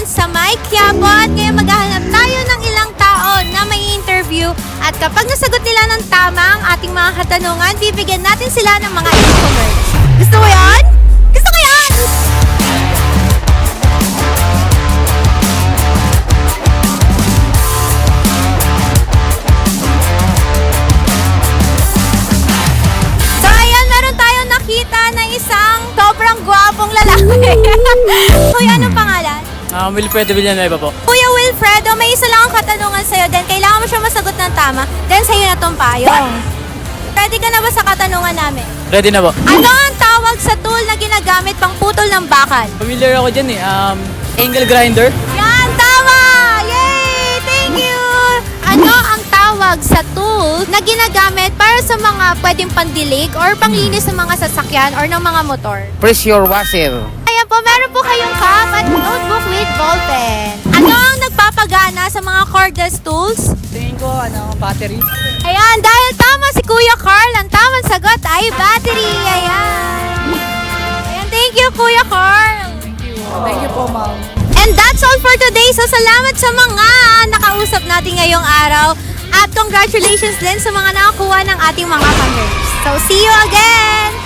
sa Mike Quiapo at ngayon maghahanap tayo ng ilang tao na may interview at kapag nasagot nila ng tama ang ating mga katanungan, bibigyan natin sila ng mga e-commerce. Gusto mo yan? Gusto ko yan! So ayan, meron tayong nakita na isang sobrang gwapong lalaki. Kuya, anong pangalan? Wilfredo Villanueva po. Kuya Wilfredo, may isa lang ang katanungan sa'yo. Then, kailangan mo siya masagot ng tama. Then, sa'yo na tong payong. Ready ka na ba sa katanungan namin? Ready na po. Ano ang tawag sa tool na ginagamit pang putol ng bakal? Familiar ako dyan angle grinder. Yan, tama! Yay! Thank you! Ano ang tawag sa tool na ginagamit para sa mga pwedeng pandilig or panglinis ng mga sasakyan or ng mga motor? Pressure washer. Ayan po, meron po kayong cup at notebook with ballpen. Ano ang nagpapagana sa mga cordless tools? Tingin ko, battery. Ayan, dahil tama si Kuya Carl, ang tamang sagot ay battery. Ayan. Ayan, thank you Kuya Carl. Thank you po, ma'am. And that's all for today. So, salamat sa mga nakausap natin ngayong araw. At congratulations din sa mga nakakuha ng ating mga cameras. So, see you again!